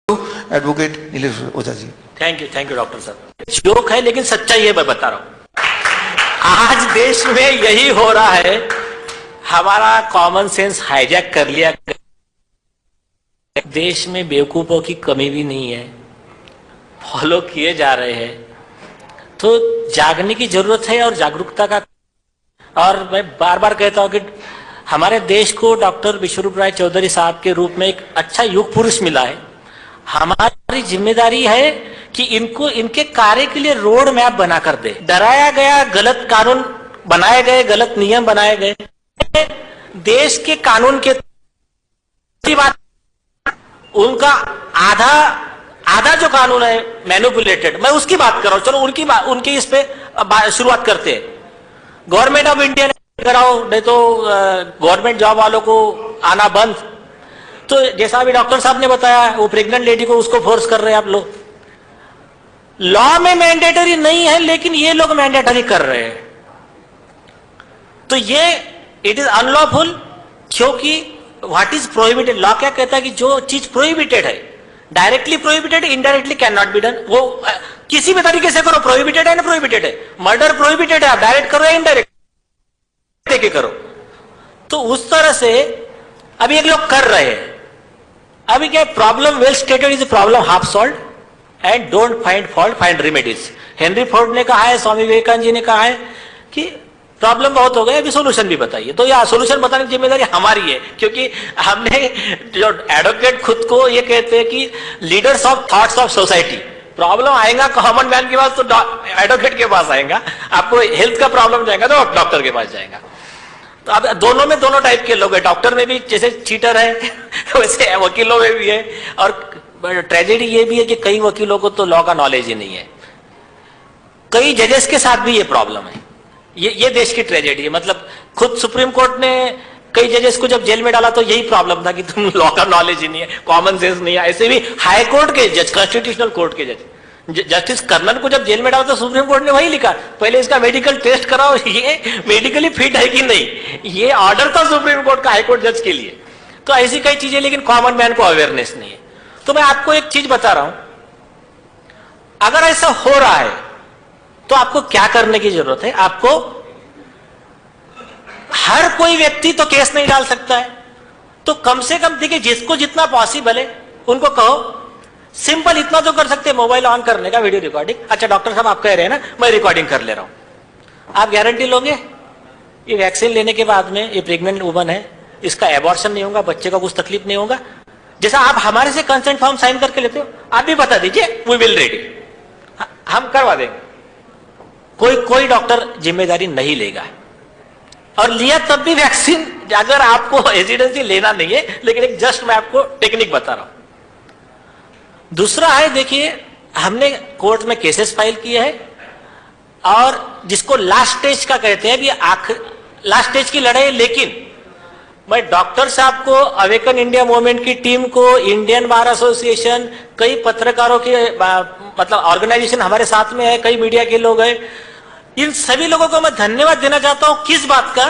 Advocate Nilesh Ojha ji. Thank you doctor साहब। Joke है लेकिन सच्चाई है, मैं बता रहा हूं। आज देश में यही हो रहा है, हमारा कॉमन सेंस हाईजैक कर लिया। देश में बेवकूफों की कमी भी नहीं है, फॉलो किए जा रहे हैं। तो जागने की जरूरत है और जागरूकता का। और मैं बार बार कहता हूं कि हमारे देश को डॉक्टर विश्वरूप राय चौधरी साहब के रूप में एक अच्छा युग पुरुष मिला है। हमारी जिम्मेदारी है कि इनको इनके कार्य के लिए रोड मैप बनाकर दे। डराया गया, गलत कानून बनाए गए, गलत नियम बनाए गए, देश के कानून के बात उनका आधा जो कानून है मैनिपुलेटेड, मैं उसकी बात कर रहा हूं। चलो उनकी इस पे शुरुआत करते हैं। गवर्नमेंट ऑफ इंडिया ने कराओ, नहीं तो गवर्नमेंट जॉब वालों को आना बंद। तो जैसा अभी डॉक्टर साहब ने बताया, वो प्रेग्नेंट लेडी को उसको फोर्स कर रहे हैं आप लोग। लॉ में मैंडेटरी नहीं है, लेकिन ये लोग मैंडेटरी कर रहे हैं। तो ये इट इज अनलॉफुल, क्योंकि व्हाट इज प्रोहिबिटेड, लॉ क्या कहता है कि जो चीज प्रोहिबिटेड है, directly prohibited, indirectly can not be done. वो किसी भी तरीके से करो, प्रोहिबिटेड है ना, प्रोहिबिटेड है। मर्डर प्रोहिबिटेड है, आप डायरेक्ट करो या इनडायरेक्ट देके करो। तो उस तरह से अभी एक लोग कर रहे हैं। अभी क्या problem well stated is problem half solve and don't find fault, find remedies. Henry Ford ने कहा है, स्वामी विवेकानंद जी ने कहा है कि प्रॉब्लम बहुत हो गया, अभी सोल्यूशन भी बताइए। तो यह सोल्यूशन बताने की जिम्मेदारी हमारी है, क्योंकि हमने जो एडवोकेट खुद को ये कहते हैं कि leaders of thoughts of society. Problem आएगा कॉमन मैन के पास तो एडवोकेट के पास आएगा, आपको हेल्थ का प्रॉब्लम जाएगा तो डॉक्टर के पास जाएगा। तो अब दोनों में दोनों टाइप के लोग हैं। डॉक्टर में भी जैसे चीटर है वैसे वकीलों में भी है। और ट्रेजेडी ये भी है कि कई वकीलों को तो लॉ का नॉलेज ही नहीं है। कई जजेस के साथ भी ये प्रॉब्लम है। ये देश की ट्रेजेडी है। मतलब खुद सुप्रीम कोर्ट ने कई जजेस को जब जेल में डाला तो यही प्रॉब्लम था कि तुम लॉ का नॉलेज ही नहीं है, कॉमन सेंस नहीं है। ऐसे भी हाई कोर्ट के जज, कॉन्स्टिट्यूशनल कोर्ट के जज, जस्टिस कर्नल को जब जेल में डाला तो सुप्रीम कोर्ट ने वही लिखा, पहले इसका मेडिकल टेस्ट कराओ, ये मेडिकली फिट है कि नहीं। ये ऑर्डर था सुप्रीम कोर्ट का हाई कोर्ट जज के लिए। तो ऐसी कई चीजें, लेकिन कॉमन मैन को अवेयरनेस नहीं है। तो मैं आपको एक चीज बता रहा हूं, अगर ऐसा हो रहा है तो आपको क्या करने की जरूरत है। आपको, हर कोई व्यक्ति तो केस नहीं डाल सकता है, तो कम से कम देखिए जिसको जितना पॉसिबल है उनको कहो। सिंपल इतना तो कर सकते हैं, मोबाइल ऑन करने का, वीडियो रिकॉर्डिंग। अच्छा डॉक्टर साहब आप कह रहे हैं ना, मैं रिकॉर्डिंग कर ले रहा हूं, आप गारंटी लोगे ये वैक्सीन लेने के बाद में ये प्रेग्नेंट वुमन है, इसका एबॉर्शन नहीं होगा, बच्चे का कुछ तकलीफ नहीं होगा। जैसा आप हमारे से कंसेंट फॉर्म साइन करके लेते हो, आप भी बता दीजिए, वी विल रेडी, हम करवा देंगे। कोई डॉक्टर जिम्मेदारी नहीं लेगा। और लिया तब भी वैक्सीन, अगर आपको एसिडेंसी लेना नहीं है, लेकिन एक जस्ट मैं आपको टेक्निक बता रहा हूं। दूसरा है, देखिए हमने कोर्ट में केसेस फाइल किए हैं, और जिसको लास्ट स्टेज का कहते हैं, भी लास्ट स्टेज की लड़ाई। लेकिन मैं डॉक्टर साहब को, अवेकन इंडिया मूवमेंट की टीम को, इंडियन बार एसोसिएशन, कई पत्रकारों के मतलब ऑर्गेनाइजेशन हमारे साथ में है, कई मीडिया के लोग हैं, इन सभी लोगों को मैं धन्यवाद देना चाहता हूं। किस बात का?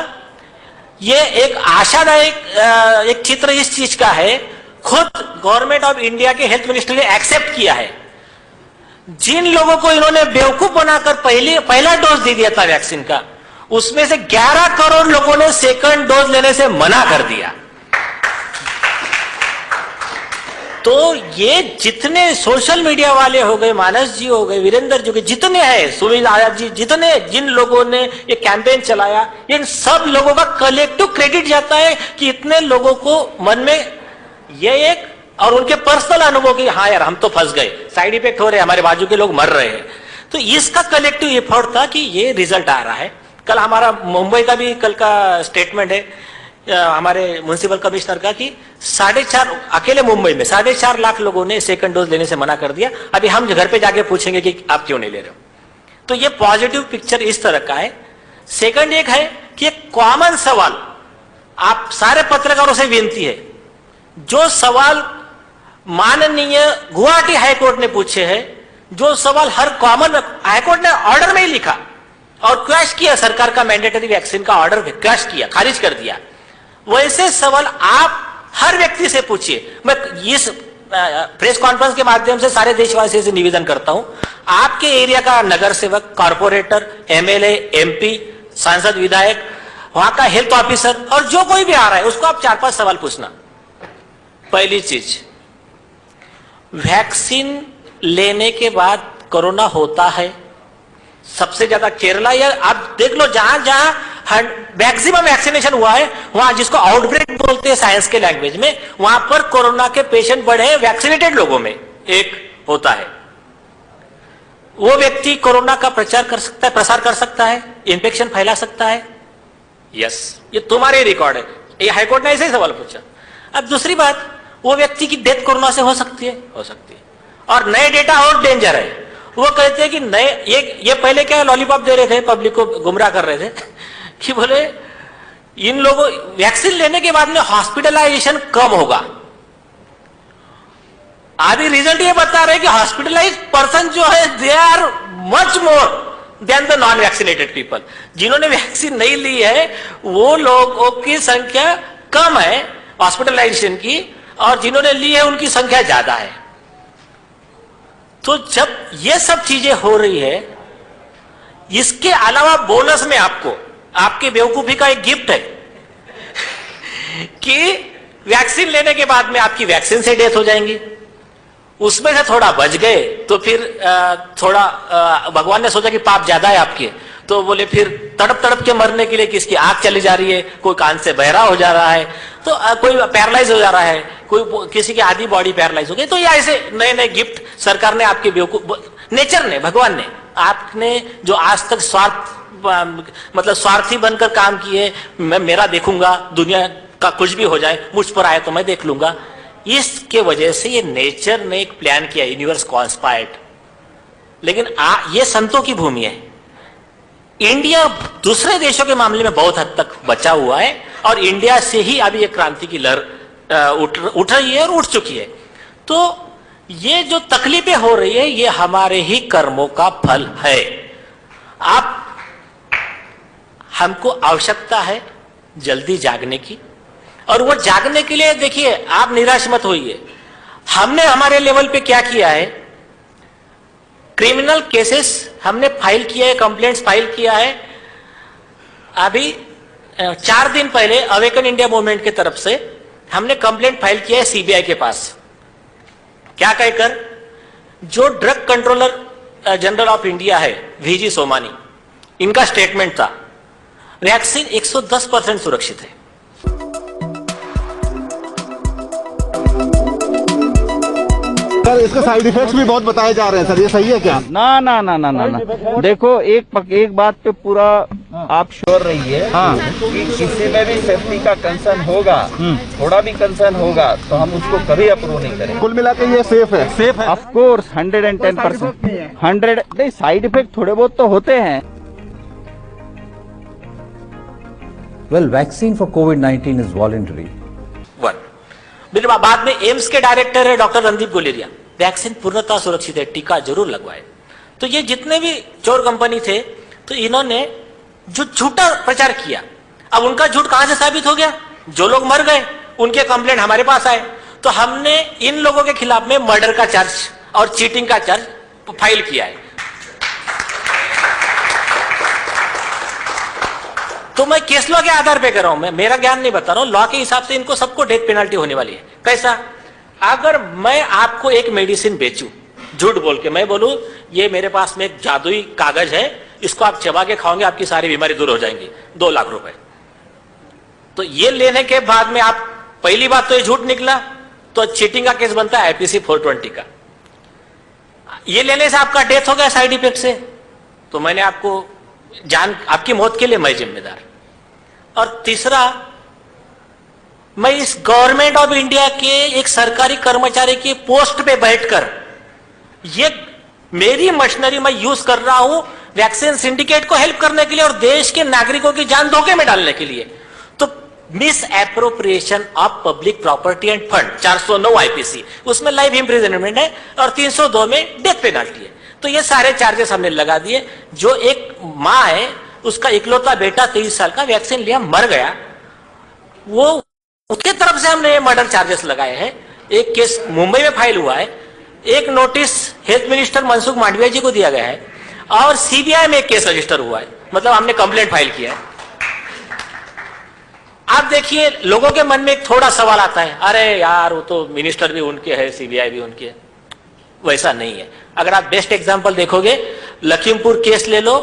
ये एक आशादायक एक चित्र इस चीज का है, खुद गवर्नमेंट ऑफ इंडिया के हेल्थ मिनिस्टर ने एक्सेप्ट किया है। जिन लोगों को इन्होंने बेवकूफ बनाकर पहला डोज दे दिया था वैक्सीन का, उसमें से 11 करोड़ लोगों ने सेकंड डोज लेने से मना कर दिया। तो ये जितने सोशल मीडिया वाले हो गए, मानस जी हो गए, वीरेंद्र जी, जितने हैं, सुनील आयात जी, जिन लोगों ने ये कैंपेन चलाया, इन सब लोगों का कलेक्टिव क्रेडिट जाता है कि इतने लोगों को मन में ये एक, और उनके पर्सनल अनुभव की, हाँ यार हम तो फंस गए, साइड इफेक्ट हो रहे हैं, हमारे बाजू के लोग मर रहे हैं। तो इसका कलेक्टिव एफर्ट था कि ये रिजल्ट आ रहा है। कल हमारा मुंबई का भी कल का स्टेटमेंट है हमारे म्युनिसिपल कमिश्नर का कि 4.5 अकेले मुंबई में 4.5 लाख लोगों ने सेकंड डोज लेने से मना कर दिया। अभी हम घर पे जाके पूछेंगे कि आप क्यों नहीं ले रहे हो। तो ये पॉजिटिव पिक्चर इस तरह का है। सेकंड एक है कि एक कॉमन सवाल आप सारे पत्रकारों से विनती है, जो सवाल माननीय गुवाहाटी हाईकोर्ट ने पूछे हैं, जो सवाल हर कॉमन, हाईकोर्ट ने ऑर्डर में ही लिखा और क्रैश किया, सरकार का मैंडेटरी वैक्सीन का ऑर्डर क्रैश किया, खारिज कर दिया, वैसे सवाल आप हर व्यक्ति से पूछिए। मैं इस प्रेस कॉन्फ्रेंस के माध्यम से सारे देशवासियों से निवेदन करता हूं, आपके एरिया का नगर सेवक, कॉर्पोरेटर, एमएलए, एमपी, सांसद, विधायक, वहां का हेल्थ ऑफिसर और जो कोई भी आ रहा है उसको आप 4-5 सवाल पूछना। पहली चीज, वैक्सीन लेने के बाद कोरोना होता है? सबसे ज्यादा केरला, या आप देख लो जहां जहां मैक्सिमम वैक्सीनेशन हुआ है वहां, जिसको आउटब्रेक बोलते हैं साइंस के लैंग्वेज में, वहां पर कोरोना के पेशेंट बढ़े हैं वैक्सीनेटेड लोगों में। एक होता है, वो व्यक्ति कोरोना का प्रचार कर सकता है, प्रसार कर सकता है, इंफेक्शन फैला सकता है। यस, ये तुम्हारे रिकॉर्ड है, ये हाईकोर्ट ने ऐसे ही सवाल पूछा। अब दूसरी बात, वो व्यक्ति की डेथ कोरोना से हो सकती है, हो सकती है। और नए डेटा और डेंजर है, वो कहते हैं कि नए ये पहले क्या लॉलीपॉप दे रहे थे, पब्लिक को गुमराह कर रहे थे कि बोले इन लोगों वैक्सीन लेने के बाद में हॉस्पिटलाइजेशन कम होगा। अभी रिजल्ट ये बता रहे हैं कि हॉस्पिटलाइज पर्सन जो है they are much more than the non vaccinated people. जिन्होंने वैक्सीन नहीं ली है वो लोगों की संख्या कम है हॉस्पिटलाइजेशन की, और जिन्होंने ली है उनकी संख्या ज्यादा है। तो जब ये सब चीजें हो रही है, इसके अलावा बोनस में आपको आपकी बेवकूफी का एक गिफ्ट है कि वैक्सीन लेने के बाद में आपकी वैक्सीन से डेथ हो जाएंगी, उसमें से थोड़ा बच गए तो फिर थोड़ा भगवान ने सोचा कि पाप ज्यादा है आपके, तो बोले फिर तड़प तड़प के मरने के लिए किसकी आंख चली जा रही है, कोई कान से बहरा हो जा रहा है, तो कोई पैरालाइज हो जा रहा है, कोई किसी की आधी बॉडी पैरालाइज हो गई। तो ये ऐसे नए नए गिफ्ट सरकार ने आपके बेवकूफ, नेचर ने, भगवान ने, आपने जो आज तक मतलब स्वार्थी बनकर काम किए, मैं मेरा देखूंगा, दुनिया का कुछ भी हो जाए, मुझ पर आए तो मैं देख लूंगा, इसके वजह से ये नेचर ने एक प्लान किया, यूनिवर्स कॉन्स्पायर्ड। लेकिन ये संतों की भूमि है। इंडिया दूसरे देशों के मामले में बहुत हद तक बचा हुआ है, और इंडिया से ही अभी एक क्रांति की लहर उठ रही है और उठ चुकी है। तो ये जो तकलीफें हो रही है ये हमारे ही कर्मों का फल है। आप हमको आवश्यकता है जल्दी जागने की, और वो जागने के लिए देखिए आप निराश मत होइए। हमने हमारे लेवल पे क्या किया है, क्रिमिनल केसेस हमने फाइल किया है, कंप्लेंट्स फाइल किया है। अभी 4 दिन पहले अवेकन इंडिया मूवमेंट की तरफ से हमने कंप्लेंट फाइल किया है सीबीआई के पास। क्या कहकर, जो drug controller general of India है वीजी सोमानी, इनका स्टेटमेंट था वैक्सीन 110% सुरक्षित है। सर इसके साइड इफेक्ट्स भी बहुत बताए जा रहे हैं सर, ये सही है क्या? ना ना ना ना ना ना देखो, एक बात पे पूरा आप श्योर रहिए, हाँ, कि किसी में भी सेफ्टी का कंसर्न होगा, थोड़ा भी कंसर्न होगा तो हम उसको कभी अप्रूव नहीं करेंगे। कुल मिला के ये सेफ है? सेफ है, ऑफ कोर्स 110%। 100 नहीं, साइड इफेक्ट थोड़े बहुत तो होते हैं। Well, vaccine for COVID-19 is voluntary. मेरे बाद में एम्स के डायरेक्टर है डॉक्टर रणदीप गुलेरिया, वैक्सीन पूर्णतः सुरक्षित है, टीका जरूर लगवाए। तो ये जितने भी चोर कंपनी थे, तो इन्होंने जो झूठा प्रचार किया, अब उनका झूठ कहां से साबित हो गया, जो लोग मर गए उनके कंप्लेंट हमारे पास आए, तो हमने इन लोगों के खिलाफ में मर्डर का चार्ज और चीटिंग का चार्ज फाइल किया है। तो मैं केस लॉ के आधार पे कर रहा हूं, मैं मेरा ज्ञान नहीं बता रहा हूं, लॉ के हिसाब से इनको सबको डेथ पेनल्टी होने वाली है। कैसा, अगर मैं आपको एक मेडिसिन बेचूं झूठ बोल के, मैं बोलूं ये मेरे पास में एक जादुई कागज है, इसको आप चबा के खाओगे आपकी सारी बीमारी दूर हो जाएंगी, 2 लाख रुपए, तो ये लेने के बाद में आप, पहली बात तो ये झूठ निकला, तो चीटिंग का केस बनता है आईपीसी 420 का। ये लेने से आपका डेथ हो गया साइड इफेक्ट से, तो मैंने आपको जान, आपकी मौत के लिए मैं जिम्मेदार। और तीसरा, मैं इस गवर्नमेंट ऑफ इंडिया के एक सरकारी कर्मचारी की पोस्ट पे बैठकर ये मेरी मशीनरी मैं यूज कर रहा हूं वैक्सीन सिंडिकेट को हेल्प करने के लिए और देश के नागरिकों की जान धोखे में डालने के लिए। तो miss appropriation of public property end fund 409 IPC, उसमें लाइफ इंप्रिजनमेंट है, और 302 में डेथ पेनल्टी है। तो ये सारे चार्जेस हमने लगा दिए। जो एक मां है, उसका इकलौता बेटा 23 साल का वैक्सीन लिया मर गया, वो उसके तरफ से हमने मर्डर चार्जेस लगाए हैं। एक केस मुंबई में फाइल हुआ है, एक notice health minister Mansukh Mandaviya ji को दिया गया है, और सीबीआई में एक केस रजिस्टर हुआ है, मतलब हमने कंप्लेंट फाइल किया है। आप देखिए लोगों के मन में एक थोड़ा सवाल आता है, अरे यार वो तो मिनिस्टर भी उनके है, सीबीआई भी उनके है। वैसा नहीं है। अगर आप बेस्ट एग्जांपल देखोगे, लखीमपुर केस ले लो,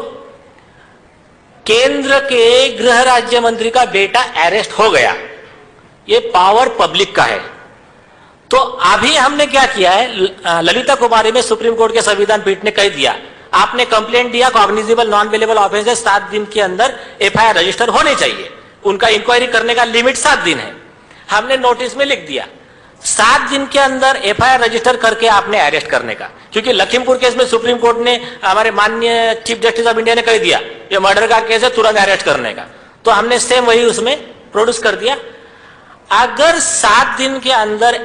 केंद्र के गृह राज्य मंत्री का बेटा अरेस्ट हो गया, ये पावर पब्लिक का है। तो अभी हमने क्या किया है, ललिता कुमारी में सुप्रीम कोर्ट के संविधान पीठ ने कह दिया, आपने कंप्लेंट दिया, कॉग्निजेबल नॉन अवेलेबल ऑफेंस है, 7 दिन के अंदर एफआईआर रजिस्टर होने चाहिए। उनका इंक्वायरी करने का लिमिट 7 दिन है। हमने नोटिस में लिख दिया 7 दिन के अंदर एफआईआर रजिस्टर करके आपने अरेस्ट करने का, क्योंकि लखीमपुर केस में सुप्रीम कोर्ट ने, हमारे माननीय चीफ जस्टिस ऑफ इंडिया ने कह दिया ये मर्डर का केस है, तुरंत अरेस्ट करने का। तो हमने सेम वही उसमें प्रोड्यूस कर दिया। अगर 7 दिन के अंदर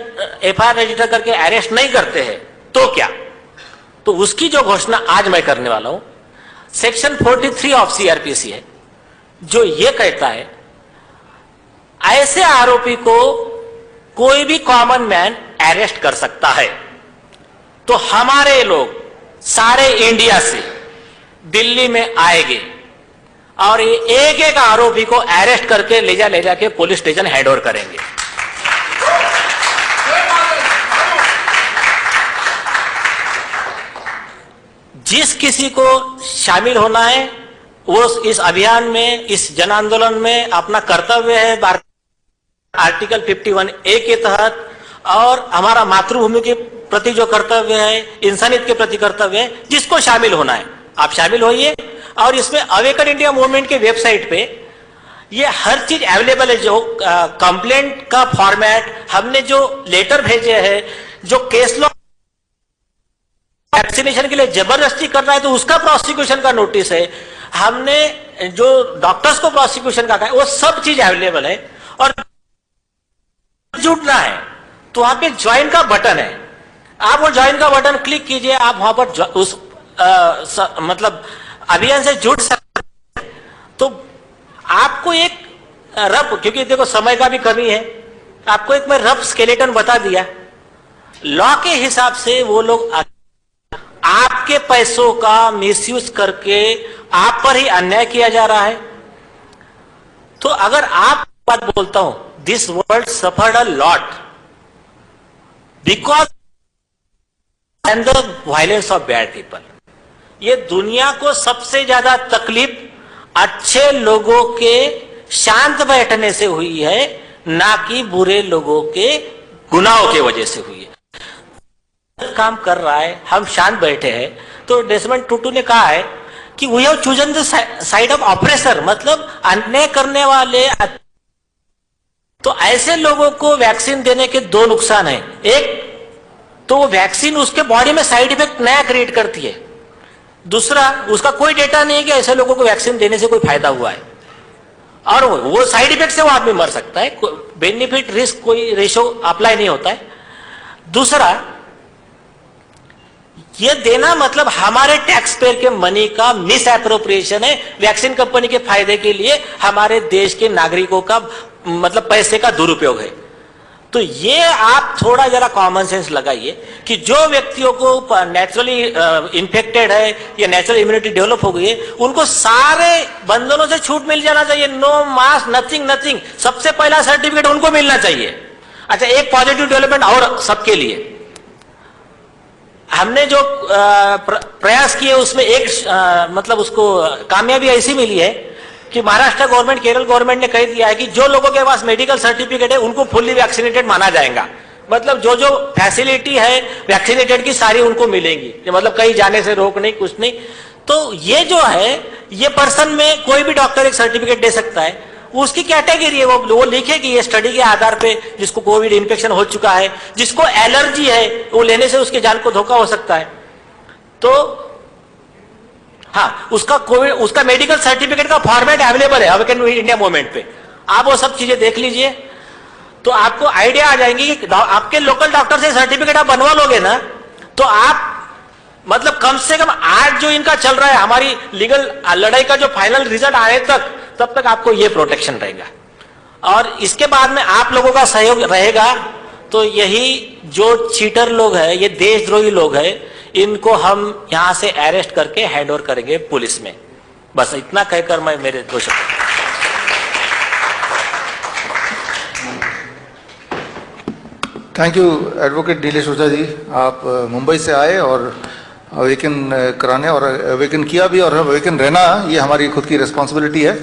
एफआईआर रजिस्टर करके अरेस्ट नहीं करते हैं तो क्या, तो उसकी जो घोषणा आज मैं करने वाला हूं, सेक्शन 43 ऑफ सीआरपीसी है, जो ये कहता है ऐसे आरोपी को कोई भी कॉमन मैन अरेस्ट कर सकता है। तो हमारे लोग सारे इंडिया से दिल्ली में आएंगे और ये एक एक आरोपी को अरेस्ट करके ले जा के पुलिस स्टेशन हैंडओवर करेंगे। जिस किसी को शामिल होना है वो इस अभियान में, इस जन आंदोलन में अपना कर्तव्य है आर्टिकल 51A के तहत, और हमारा मातृभूमि के प्रति जो कर्तव्य है, इंसानियत के प्रति कर्तव्य है, जिसको शामिल होना है आप शामिल होइए। और इसमें अवेकन इंडिया मूवमेंट के वेबसाइट पे ये हर चीज अवेलेबल है, जो कंप्लेंट का फॉर्मेट, हमने जो लेटर भेजे हैं, जो केस लॉ वैक्सीनेशन के लिए जबरदस्ती कर रहा है तो उसका प्रोसिक्यूशन का नोटिस है, हमने जो डॉक्टर्स को प्रोसिक्यूशन का है, वो सब चीज अवेलेबल है। और जुड़ना है तो वहां पे ज्वाइन का बटन है, आप वो ज्वाइन का बटन क्लिक कीजिए, आप वहां पर उस मतलब अभियान से जुड़ सकते हैं। तो आपको एक रफ, क्योंकि देखो समय का भी कमी है, आपको एक मैं रफ स्केलेटन बता दिया। लॉ के हिसाब से वो लोग आपके पैसों का मिसयूज करके आप पर ही अन्याय किया जा रहा है। तो अगर आप बात बोलता हूं, this world suffered a lot because and the violence of bad people. ये दुनिया को सबसे ज्यादा तकलीफ अच्छे लोगों के शांत बैठने से हुई है, ना कि बुरे लोगों के गुनाहों की वजह से हुई है। काम कर रहा है, हम शांत बैठे हैं। तो डेसमंड टुटू ने कहा है कि we have chosen the side of oppressor, मतलब अन्याय करने वाले। तो ऐसे लोगों को वैक्सीन देने के 2 नुकसान है। एक तो वो वैक्सीन उसके बॉडी में साइड इफेक्ट नया क्रिएट करती है, दूसरा उसका कोई डेटा नहीं है कि ऐसे लोगों को वैक्सीन देने से कोई फायदा हुआ है, और वो साइड इफेक्ट से वो आदमी मर सकता है। बेनिफिट रिस्क कोई रेशो अप्लाई नहीं होता है। दूसरा, ये देना मतलब हमारे टैक्स पेयर के मनी का मिस एप्रोप्रिएशन है, वैक्सीन कंपनी के फायदे के लिए हमारे देश के नागरिकों का मतलब पैसे का दुरुपयोग है। तो ये आप थोड़ा जरा कॉमन सेंस लगाइए कि जो व्यक्तियों को नेचुरली इन्फेक्टेड है या नेचुरल इम्यूनिटी डेवलप हो गई है, उनको सारे बंधनों से छूट मिल जाना चाहिए। No mask, nothing. सबसे पहला सर्टिफिकेट उनको मिलना चाहिए। अच्छा, एक पॉजिटिव डेवलपमेंट और सबके लिए हमने जो प्रयास किए उसमें एक मतलब उसको कामयाबी ऐसी मिली है कि महाराष्ट्र गवर्नमेंट, केरल गवर्नमेंट ने कह दिया है कि जो लोगों के पास मेडिकल सर्टिफिकेट है उनको फुल्ली वैक्सीनेटेड माना जाएगा। मतलब जो जो फैसिलिटी है वैक्सीनेटेड की सारी उनको मिलेंगी, मतलब कहीं जाने से रोक नहीं, कुछ नहीं। तो ये जो है, ये पर्सन में कोई भी डॉक्टर एक सर्टिफिकेट दे सकता है, उसकी कैटेगरी है, वो लिखेगी ये स्टडी के आधार पे, जिसको कोविड इन्फेक्शन हो चुका है, जिसको एलर्जी है, वो लेने से उसके जान को धोखा हो सकता है। तो हाँ, उसका मेडिकल सर्टिफिकेट का फॉर्मेट अवेलेबल है अवेकन इंडिया मूवमेंट पे, आप वो सब चीजें देख लीजिए तो आपको आइडिया आ जाएंगी कि आपके लोकल डॉक्टर से सर्टिफिकेट आप बनवा लोगे ना, तो आप मतलब कम से कम आज जो इनका चल रहा है हमारी लीगल लड़ाई का जो फाइनल रिजल्ट आने तब तक आपको ये प्रोटेक्शन रहेगा। और इसके बाद में आप लोगों का सहयोग रहेगा तो यही जो चीटर लोग हैं, ये देशद्रोही लोग हैं, इनको हम यहां से अरेस्ट करके हैंड ओवर करेंगे पुलिस में। बस इतना कहकर मैं मेरे दो शब्द। Thank you advocate Nilesh Ojha जी। आप मुंबई से आए और अवेकन कराने और अवेकन किया भी, और अवेकन रहना ये हमारी खुद की रिस्पॉन्सिबिलिटी है।